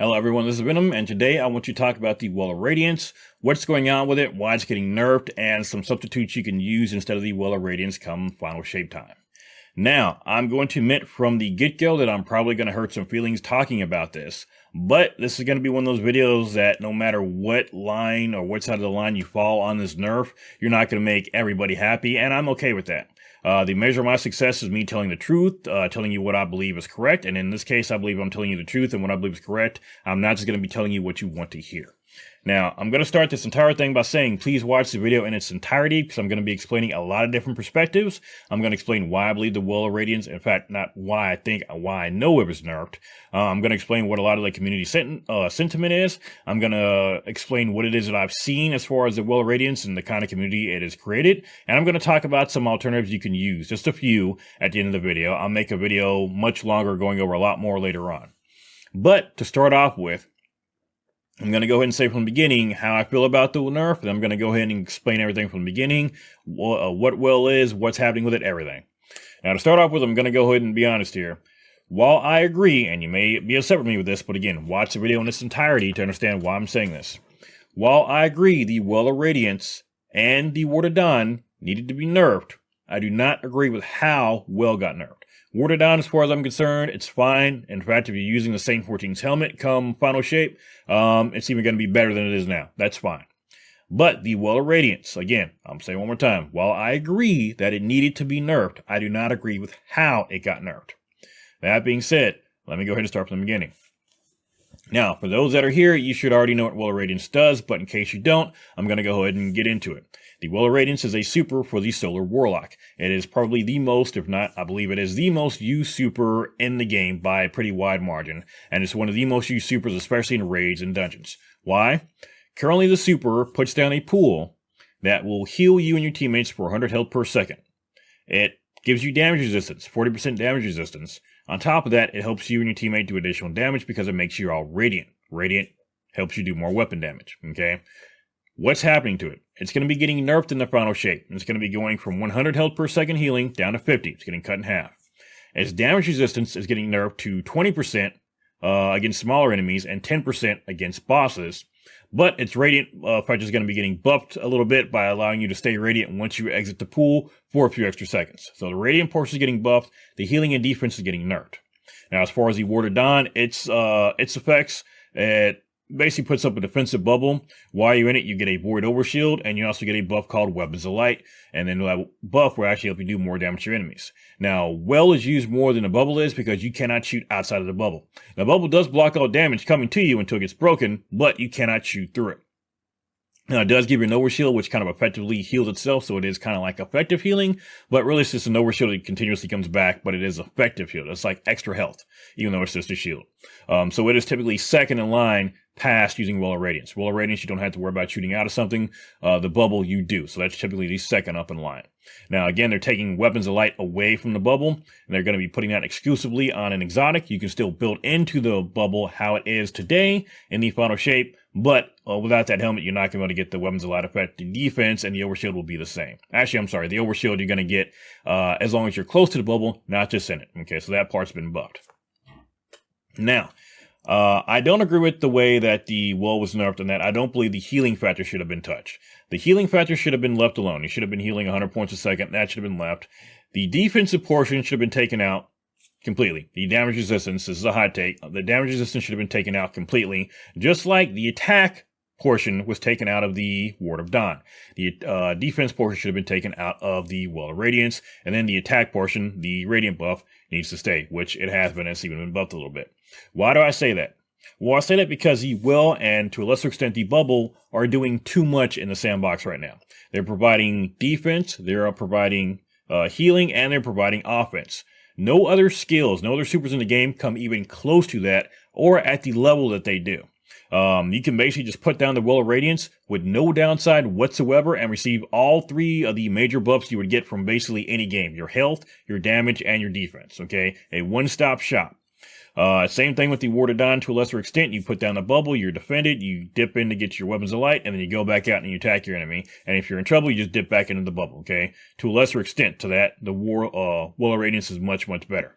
Hello everyone, this is Venom, and today I want to talk about the Well of Radiance, what's going on with it, why it's getting nerfed, and some substitutes you can use instead of the Well of Radiance come final shape time. Now, I'm going to admit from the get-go that I'm probably going to hurt some feelings talking about this, but this is going to be one of those videos that no matter what line or what side of the line you fall on this nerf, you're not going to make everybody happy, and I'm okay with that. The measure of my success is me telling the truth, telling you what I believe is correct, and in this case, I believe I'm telling you the truth, and what I believe is correct. I'm not just going to be telling you what you want to hear. Now, I'm going to start this entire thing by saying, please watch the video in its entirety, because I'm going to be explaining a lot of different perspectives. I'm going to explain why I believe the Well of Radiance, in fact, not why I think, why I know it was nerfed. I'm going to explain what a lot of the community sentiment is. I'm going to explain what it is that I've seen as far as the Well of Radiance and the kind of community it has created. And I'm going to talk about some alternatives you can use, just a few at the end of the video. I'll make a video much longer going over a lot more later on. But to start off with, I'm going to go ahead and say from the beginning how I feel about the nerf, and I'm going to go ahead and explain everything from the beginning, what Well is, what's happening with it, everything. Now, to start off with, I'm going to go ahead and be honest here. While I agree, and you may be upset with me with this, but again, watch the video in its entirety to understand why I'm saying this. While I agree the Well of Radiance and the Ward of Dawn needed to be nerfed, I do not agree with how Well got nerfed. Ward of Dawn, as far as I'm concerned, it's fine. In fact, if you're using the same 14's helmet come final shape, it's even going to be better than it is now. That's fine. But the Well of Radiance, again, I'm saying one more time, while I agree that it needed to be nerfed, I do not agree with how it got nerfed. That being said, let me go ahead and start from the beginning. Now, for those that are here, you should already know what Well of Radiance does, but in case you don't, I'm going to go ahead and get into it. The Well of Radiance is a super for the Solar Warlock. It is probably the most, if not, I believe it is the most used super in the game by a pretty wide margin, and it's one of the most used supers, especially in raids and dungeons. Why? Currently, the super puts down a pool that will heal you and your teammates for 100 health per second. It gives you damage resistance, 40% damage resistance. On top of that, it helps you and your teammate do additional damage because it makes you all radiant. Radiant helps you do more weapon damage, okay? What's happening to it? It's going to be getting nerfed in the final shape. It's going to be going from 100 health per second healing down to 50. It's getting cut in half. Its damage resistance is getting nerfed to 20% against smaller enemies and 10% against bosses. But its radiant effect is going to be getting buffed a little bit by allowing you to stay radiant once you exit the pool for a few extra seconds. So the radiant portion is getting buffed. The healing and defense is getting nerfed. Now, as far as the Ward of Dawn, its effects, it basically puts up a defensive bubble. While you're in it, you get a Void Overshield, and you also get a buff called Weapons of Light, and then that buff will actually help you do more damage to your enemies. Now, Well is used more than a bubble is because you cannot shoot outside of the bubble. The bubble does block all damage coming to you until it gets broken, but you cannot shoot through it. Now, it does give you an overshield, which kind of effectively heals itself, so it is kind of like effective healing, but really it's just an overshield that continuously comes back, but it is effective heal. It's like extra health, even though it's just a shield. So it is typically second in line past using Well of Radiance. Well of Radiance, you don't have to worry about shooting out of something. The bubble, you do, so that's typically the second up in line. Now, again, they're taking Weapons of Light away from the bubble, and they're going to be putting that exclusively on an exotic. You can still build into the bubble how it is today in the final shape, but without that helmet, you're not going to be able to get the Weapons of Light effect. The defense and the overshield will be the same. Actually, I'm sorry, the overshield you're going to get as long as you're close to the bubble, not just in it. Okay, so that part's been buffed. Now, I don't agree with the way that the Well was nerfed and that I don't believe the healing factor should have been touched. The healing factor should have been left alone. You should have been healing 100 points a second. That should have been left. The defensive portion should have been taken out completely. The damage resistance, this is a hot take, the damage resistance should have been taken out completely, just like the attack portion was taken out of the Ward of Dawn. The defense portion should have been taken out of the Well of Radiance, and then the attack portion, the Radiant buff, needs to stay, which it has been, it's even been buffed a little bit. Why do I say that? Well, I say that because the Well, and to a lesser extent the Bubble, are doing too much in the sandbox right now. They're providing defense, they're providing healing, and they're providing offense. No other skills, no other supers in the game come even close to that, or at the level that they do. You can basically just put down the Well of Radiance with no downside whatsoever and receive all three of the major buffs you would get from basically any game. Your health, your damage, and your defense, okay? A one-stop shop. Same thing with the Ward of Dawn to a lesser extent. You put down the bubble, you're defended, you dip in to get your Weapons of Light, and then you go back out and you attack your enemy. And if you're in trouble, you just dip back into the bubble, okay? To a lesser extent to that, the Well of Radiance is much, much better.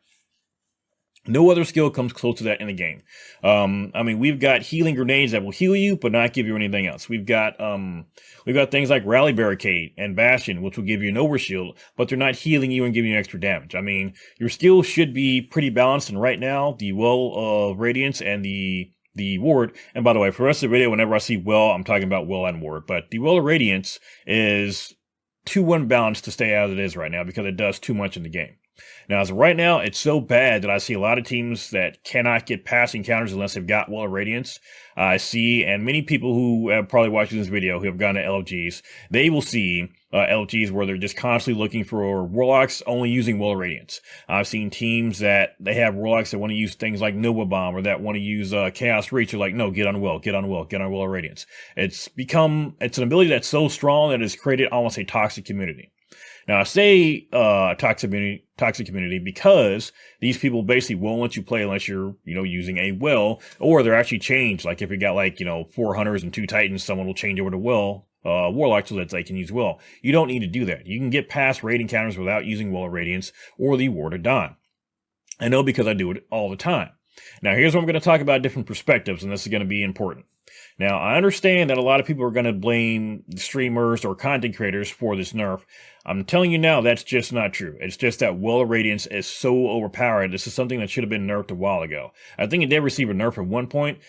No other skill comes close to that in the game. I mean, we've got healing grenades that will heal you, but not give you anything else. We've got things like Rally Barricade and Bastion, which will give you an overshield, but they're not healing you and giving you extra damage. I mean, your skills should be pretty balanced, and right now, the Well of Radiance and the ward, and by the way, for the rest of the video, whenever I see well, I'm talking about well and ward, but the Well of Radiance is too unbalanced to stay as it is right now because it does too much in the game. Now, as of right now, it's so bad that I see a lot of teams that cannot get past encounters unless they've got Well of Radiance. I see, and many people who have probably watching this video who have gone to LFGs, they will see LFGs where they're just constantly looking for Warlocks only using Well of Radiance. I've seen teams that they have Warlocks that want to use things like Nova Bomb or that want to use Chaos Reach. They're like, no, get on Well of Radiance. It's an ability that's so strong that it's created almost a toxic community. Now, I say toxic community because these people basically won't let you play unless you're, using a well, or they're actually changed. Like if you got 4 hunters and 2 titans, someone will change over to well, warlock so that they can use well. You don't need to do that. You can get past raid encounters without using Well of Radiance or the Ward of Dawn. I know because I do it all the time. Now, here's what I'm going to talk about different perspectives, and this is going to be important. Now, I understand that a lot of people are going to blame streamers or content creators for this nerf. I'm telling you now, that's just not true. It's just that Well of Radiance is so overpowered. This is something that should have been nerfed a while ago. I think it did receive a nerf at one point.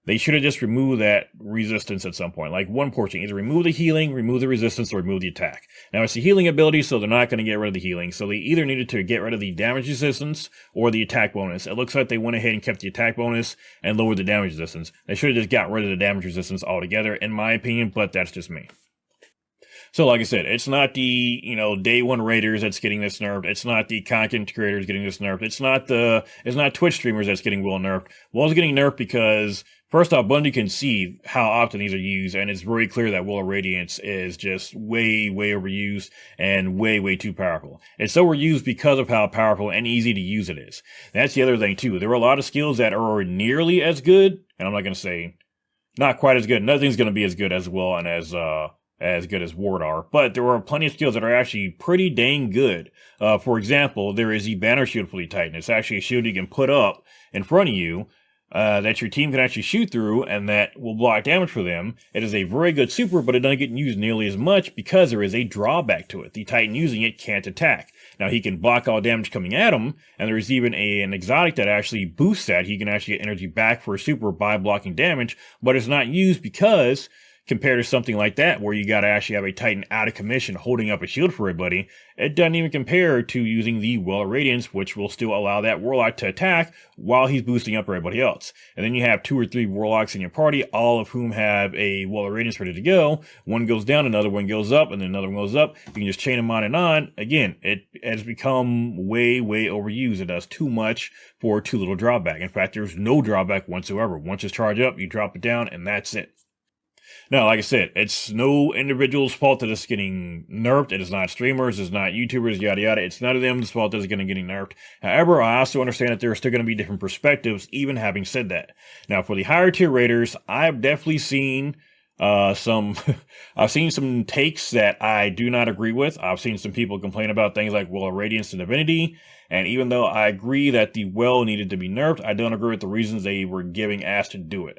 They should have just removed that resistance at some point. Like one portion, either remove the healing, remove the resistance, or remove the attack. Now, it's the healing ability, so they're not going to get rid of the healing. So they either needed to get rid of the damage resistance or the attack bonus. It looks like they went ahead and kept the attack bonus and lowered the damage resistance. They should have just got rid of the damage resistance altogether, in my opinion, but that's just me. So like I said, it's not the, day one raiders that's getting this nerfed. It's not the content creators getting this nerfed. It's not Twitch streamers that's getting Well nerfed. Well's getting nerfed because, first off, Bungie can see how often these are used, and it's very clear that Well of Radiance is just way, way overused and way, way too powerful. It's so overused because of how powerful and easy to use it is. That's the other thing, too. There are a lot of skills that are nearly as good, and I'm not going to say not quite as good. Nothing's going to be as good as Well and as good as Ward are, but there are plenty of skills that are actually pretty dang good. For example, there is the Banner Shield for the Titan. It's actually a shield you can put up in front of you that your team can actually shoot through, and that will block damage for them. It is a very good super, but it doesn't get used nearly as much because there is a drawback to it. The Titan using it can't attack. Now, he can block all damage coming at him, and there's even an exotic that actually boosts that. He can actually get energy back for a super by blocking damage, but it's not used because, compared to something like that, where you got to actually have a Titan out of commission holding up a shield for everybody, it doesn't even compare to using the Well of Radiance, which will still allow that Warlock to attack while he's boosting up everybody else. And then you have 2 or 3 Warlocks in your party, all of whom have a Well of Radiance ready to go. One goes down, another one goes up, and then another one goes up. You can just chain them on and on. Again, it has become way, way overused. It does too much for too little drawback. In fact, there's no drawback whatsoever. Once it's charged up, you drop it down, and that's it. Now, like I said, it's no individual's fault that it's getting nerfed. It is not streamers, it's not YouTubers, yada yada. It's none of them's fault that it's getting nerfed. However, I also understand that there are still going to be different perspectives, even having said that. Now, for the higher tier raiders, I've definitely seen I've seen some takes that I do not agree with. I've seen some people complain about things like Well of Radiance and Divinity. And even though I agree that the well needed to be nerfed, I don't agree with the reasons they were giving asked to do it.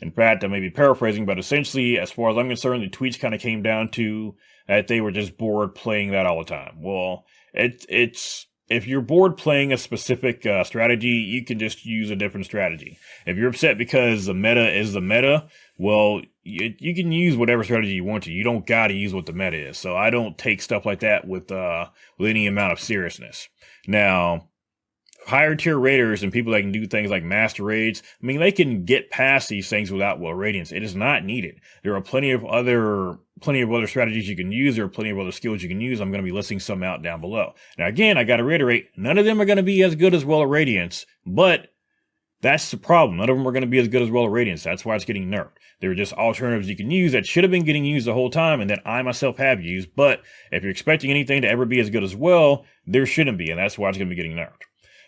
In fact, I may be paraphrasing, but essentially, as far as I'm concerned, the tweets kind of came down to that they were just bored playing that all the time. Well, it's if you're bored playing a specific strategy, you can just use a different strategy. If you're upset because the meta is the meta, well, you can use whatever strategy you want to. You don't got to use what the meta is. So I don't take stuff like that with any amount of seriousness. Now, higher tier raiders and people that can do things like master raids, I mean, they can get past these things without Well Radiance. It is not needed. There are plenty of other strategies you can use. There are plenty of other skills you can use. I'm going to be listing some out down below. Now, again, I got to reiterate, none of them are going to be as good as Well Radiance, but that's the problem. None of them are going to be as good as Well Radiance. That's why it's getting nerfed. They're just alternatives you can use that should have been getting used the whole time and that I myself have used. But if you're expecting anything to ever be as good as Well, there shouldn't be, and that's why it's going to be getting nerfed.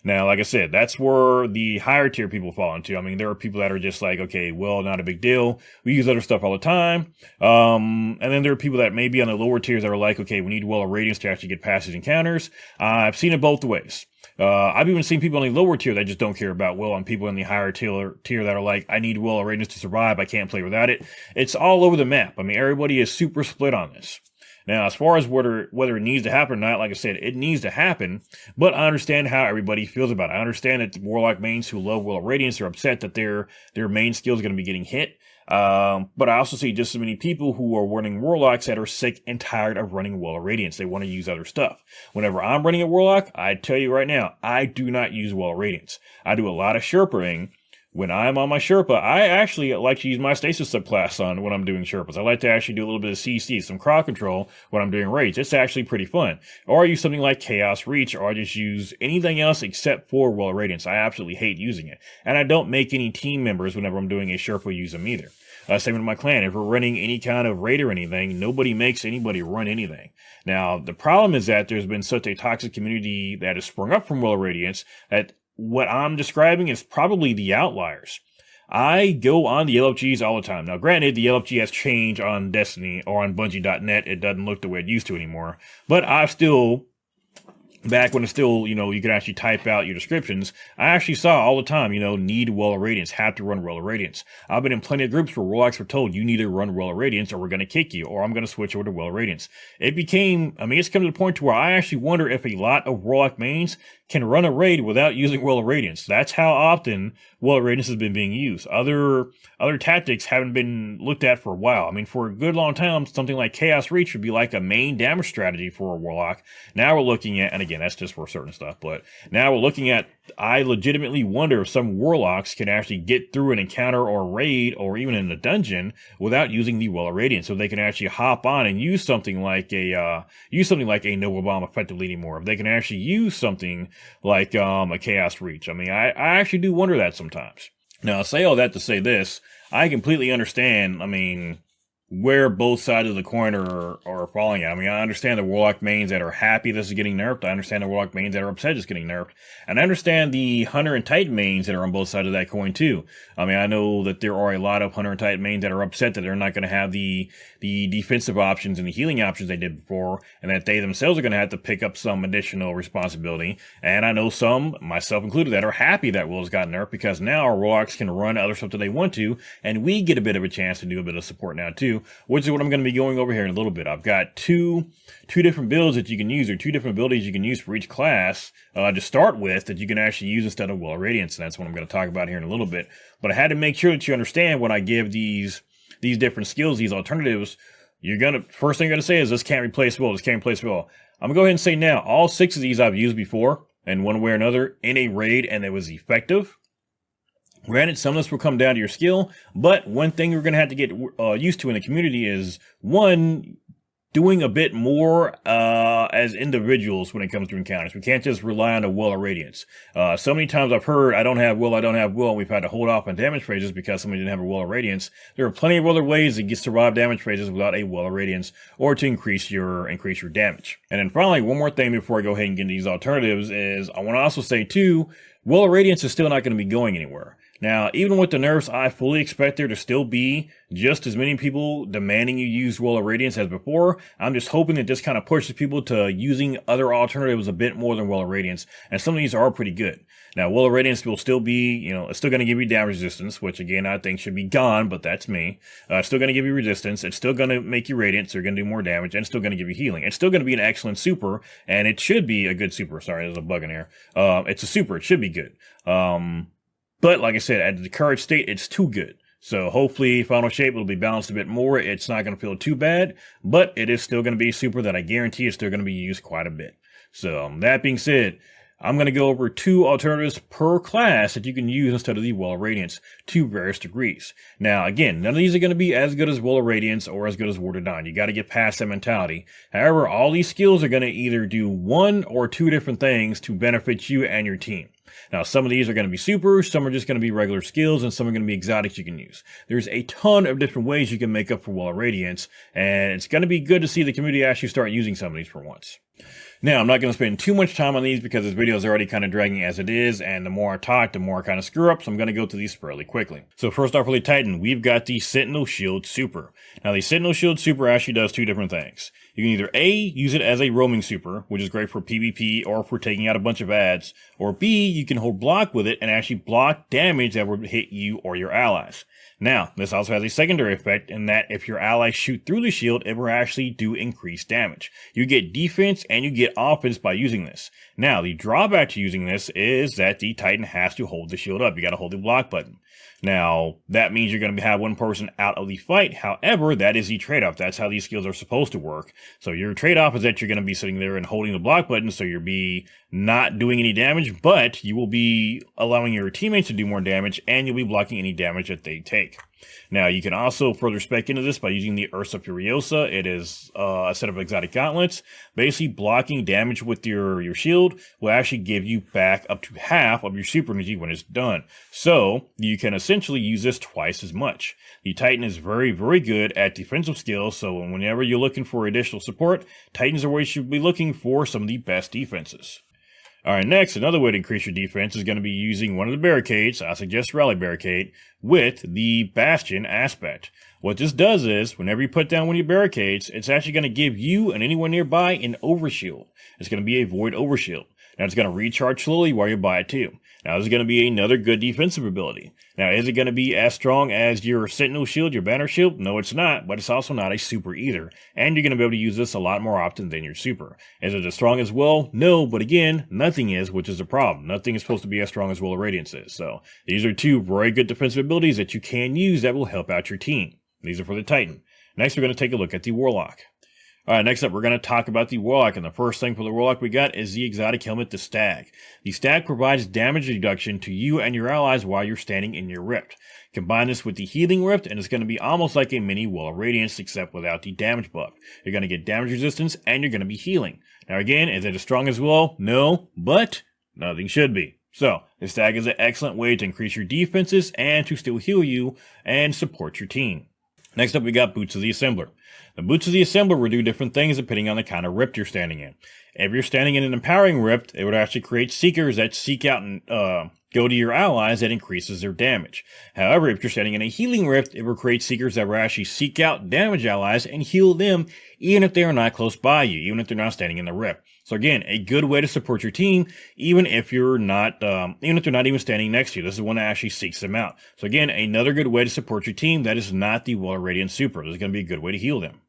Now, like I said, that's where the higher tier people fall into. I mean, there are people that are just like, okay, well, not a big deal. We use other stuff all the time. And then there are people that may be on the lower tiers that are like, okay, we need Well Radiance to actually get past these encounters. I've seen it both ways. I've even seen people in the lower tier that just don't care about will, and people in the higher tier that are like, I need will or radiance to survive. I can't play without it. It's all over the map. I mean, everybody is super split on this. Now, as far as whether it needs to happen or not, like I said, it needs to happen, but I understand how everybody feels about it. I understand that the Warlock mains who love Will of Radiance are upset that their main skill is going to be getting hit. But I also see just as many people who are running Warlocks that are sick and tired of running Will of Radiance. They want to use other stuff. Whenever I'm running a Warlock, I tell you right now, I do not use Will of Radiance. I do a lot of Sherpaing. When I'm on my Sherpa, I actually like to use my Stasis subclass on when I'm doing Sherpas. I like to actually do a little bit of CC, some crowd control when I'm doing raids. It's actually pretty fun. Or I use something like Chaos Reach, or I just use anything else except for Will of Radiance. I absolutely hate using it. And I don't make any team members whenever I'm doing a Sherpa use them either. Same with my clan. If we're running any kind of raid or anything, nobody makes anybody run anything. Now, the problem is that there's been such a toxic community that has sprung up from Will of Radiance that what I'm describing is probably the outliers. I go on the LFGs all the time. Now, granted, the LFG has changed on Destiny or on Bungie.net. It doesn't look the way it used to anymore. But I've still, back when it's still, you could actually type out your descriptions, I actually saw all the time, need Will of Radiance, have to run Will of Radiance. I've been in plenty of groups where Warlocks were told, you need to run Will of Radiance or we're going to kick you, or I'm going to switch over to Will of Radiance. It's come to the point to where I actually wonder if a lot of Warlock mains can run a raid without using Will of Radiance. That's how often Will of Radiance has been being used. Other tactics haven't been looked at for a while. I mean, for a good long time, something like Chaos Reach would be like a main damage strategy for a Warlock. Now we're looking at, and again, that's just for certain stuff, but now we're looking at, I legitimately wonder if some Warlocks can actually get through an encounter or a raid or even in a dungeon without using the Will of Radiance, so they can actually hop on and use something like a Nova Bomb effectively anymore. If they can actually use something like a Chaos Reach. I mean, I actually do wonder that sometimes. Now, I say all that to say this. I completely understand, where both sides of the coin are falling at. I mean, I understand the Warlock mains that are happy this is getting nerfed. I understand the Warlock mains that are upset it's getting nerfed. And I understand the Hunter and Titan mains that are on both sides of that coin too. I mean, I know that there are a lot of Hunter and Titan mains that are upset that they're not going to have the defensive options and the healing options they did before, and that they themselves are going to have to pick up some additional responsibility. And I know some, myself included, that are happy that Will's got nerfed because now our Warlocks can run other stuff that they want to, and we get a bit of a chance to do a bit of support now too, which is what I'm going to be going over here in a little bit. I've got two different builds that you can use, or two different abilities you can use for each class to start with that you can actually use instead of Will of Radiance, and that's what I'm going to talk about here in a little bit. But I had to make sure that you understand when I give these different skills, these alternatives, first thing you're going to say is this can't replace Will, this can't replace Will. I'm going to go ahead and say now, all 6 of these I've used before in one way or another in a raid, and it was effective. Granted, some of this will come down to your skill, but one thing you're going to have to get used to in the community is, one, doing a bit more as individuals when it comes to encounters. We can't just rely on a Will of Radiance. So many times I've heard, I don't have Will, and we've had to hold off on damage phases because somebody didn't have a Will of Radiance. There are plenty of other ways to survive damage phases without a Will of Radiance, or to increase your damage. And then finally, one more thing before I go ahead and get into these alternatives is, I want to also say too, Will of Radiance is still not going to be going anywhere. Now, even with the nerfs, I fully expect there to still be just as many people demanding you use Will of Radiance as before. I'm just hoping that this kind of pushes people to using other alternatives a bit more than Will of Radiance, and some of these are pretty good. Now, Will of Radiance will still be, it's still going to give you damage resistance, which again, I think should be gone, but that's me. It's still going to give you resistance. It's still going to make you radiant, so you're going to do more damage, and it's still going to give you healing. It's still going to be an excellent super, and it should be a good super. Sorry, there's a bug in here. It's a super. It should be good. But like I said, at the current state, it's too good. So hopefully Final Shape will be balanced a bit more. It's not going to feel too bad, but it is still going to be a super that I guarantee is still going to be used quite a bit. So that being said, I'm going to go over 2 alternatives per class that you can use instead of the Will of Radiance to various degrees. Now, again, none of these are going to be as good as Will of Radiance or as good as Ward of Dawn. You got to get past that mentality. However, all these skills are going to either do 1 or 2 different things to benefit you and your team. Now, some of these are going to be supers, some are just going to be regular skills, and some are going to be exotics you can use. There's a ton of different ways you can make up for Will of Radiance, and it's going to be good to see the community actually start using some of these for once. Now, I'm not going to spend too much time on these because this video is already kind of dragging as it is, and the more I talk, the more I kind of screw up, so I'm going to go through these fairly quickly. So first off, for the Titan, we've got the Sentinel Shield Super. Now, the Sentinel Shield Super actually does 2 different things. You can either A, use it as a roaming super, which is great for PvP or for taking out a bunch of ads, or B, you can hold block with it and actually block damage that would hit you or your allies. Now, this also has a secondary effect in that if your allies shoot through the shield, it will actually do increased damage. You get defense and you get offense by using this. Now, the drawback to using this is that the Titan has to hold the shield up. You gotta hold the block button. Now, that means you're going to have one person out of the fight. However, that is the trade-off. That's how these skills are supposed to work. So your trade-off is that you're going to be sitting there and holding the block button, so you'll be not doing any damage, but you will be allowing your teammates to do more damage, and you'll be blocking any damage that they take. Now, you can also further spec into this by using the Ursa Furiosa. It is a set of exotic gauntlets. Basically, blocking damage with your shield will actually give you back up to half of your super energy when it's done. So, you can essentially use this twice as much. The Titan is very, very good at defensive skills, so whenever you're looking for additional support, Titans are where you should be looking for some of the best defenses. Alright, next, another way to increase your defense is going to be using one of the barricades, I suggest Rally Barricade, with the Bastion aspect. What this does is, whenever you put down one of your barricades, it's actually going to give you and anyone nearby an overshield. It's going to be a void overshield. Now, it's going to recharge slowly while you're by it too. Now, this is going to be another good defensive ability. Now, is it going to be as strong as your Sentinel shield, your Banner shield? No, it's not, but it's also not a super either. And you're going to be able to use this a lot more often than your super. Is it as strong as Will? No, but again, nothing is, which is a problem. Nothing is supposed to be as strong as Will of Radiance is. So, these are two very good defensive abilities that you can use that will help out your team. These are for the Titan. Next, we're going to take a look at the Warlock. Alright, next up, we're going to talk about the Warlock, and the first thing for the Warlock we got is the exotic helmet, the Stag. The Stag provides damage reduction to you and your allies while you're standing in your Rift. Combine this with the Healing Rift, and it's going to be almost like a mini Wall of Radiance, except without the damage buff. You're going to get damage resistance, and you're going to be healing. Now again, is it as strong as Will? No, but nothing should be. So, the Stag is an excellent way to increase your defenses and to still heal you and support your team. Next up, we got Boots of the Assembler. The Boots of the Assembler will do different things depending on the kind of rift you're standing in. If you're standing in an empowering rift, it would actually create seekers that seek out and go to your allies that increases their damage. However, if you're standing in a healing rift, it will create seekers that will actually seek out damaged allies and heal them even if they are not close by you, even if they're not standing in the rift. So again, a good way to support your team, even if you're not, even if they're not even standing next to you. This is one that actually seeks them out. So again, another good way to support your team that is not the Wall of Radiance Super. This is going to be a good way to heal them.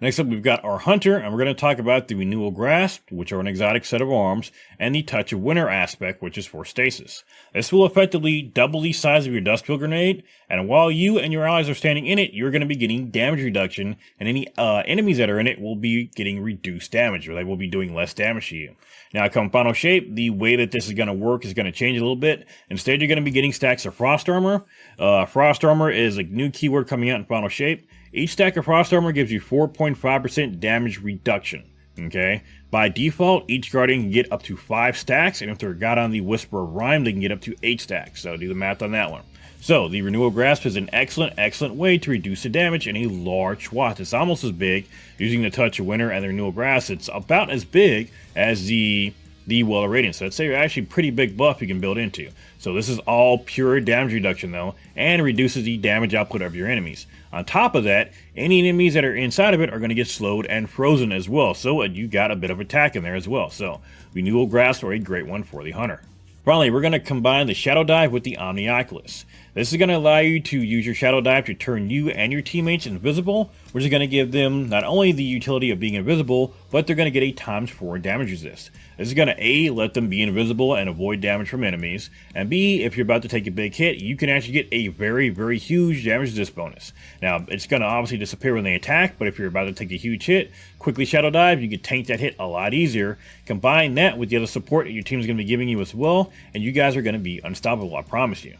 Next up, we've got our Hunter, and we're going to talk about the Renewal Grasp, which are an exotic set of arms, and the Touch of Winter aspect, which is for stasis. This will effectively double the size of your Duskfield Grenade, and while you and your allies are standing in it, you're going to be getting damage reduction, and any enemies that are in it will be getting reduced damage, or they will be doing less damage to you. Now, come Final Shape, the way that this is going to work is going to change a little bit. Instead, you're going to be getting stacks of Frost Armor. Frost Armor is a new keyword coming out in Final Shape. Each stack of Frost Armor gives you 4.5% damage reduction, okay? By default, each Guardian can get up to 5 stacks, and if they're got on the Whisper of Rhyme, they can get up to 8 stacks, so do the math on that one. So, the Renewal Grasp is an excellent way to reduce the damage in a large swath. It's almost as big, using the Touch of Winter and the Renewal Grasp, it's about as big as the Wall of Radiance. So, I'd say actually pretty big buff you can build into. So, this is all pure damage reduction, though, and reduces the damage output of your enemies. On top of that, any enemies that are inside of it are going to get slowed and frozen as well, so you got a bit of attack in there as well. So, Renewal Grasp are a great one for the Hunter. Finally, we're going to combine the Shadow Dive with the Omni Oculus. This is going to allow you to use your Shadow Dive to turn you and your teammates invisible, which is going to give them not only the utility of being invisible, but they're going to get a ×4 damage resist. This is going to A, let them be invisible and avoid damage from enemies, and B, if you're about to take a big hit, you can actually get a very, very huge damage resist bonus. Now, it's going to obviously disappear when they attack, but if you're about to take a huge hit, quickly Shadow Dive, you can tank that hit a lot easier. Combine that with the other support that your team is going to be giving you as well, and you guys are going to be unstoppable, I promise you.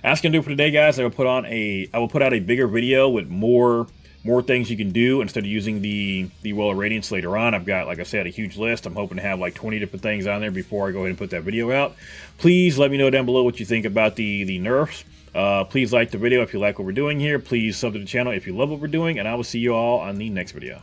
That's going to do it for today, guys. I will put out a bigger video with more things you can do instead of using the Wall of Radiance later on. I've got, like I said, a huge list. I'm hoping to have like 20 different things on there before I go ahead and put that video out. Please let me know down below what you think about the nerfs. Please like the video if you like what we're doing here. Please sub to the channel if you love what we're doing, and I will see you all on the next video.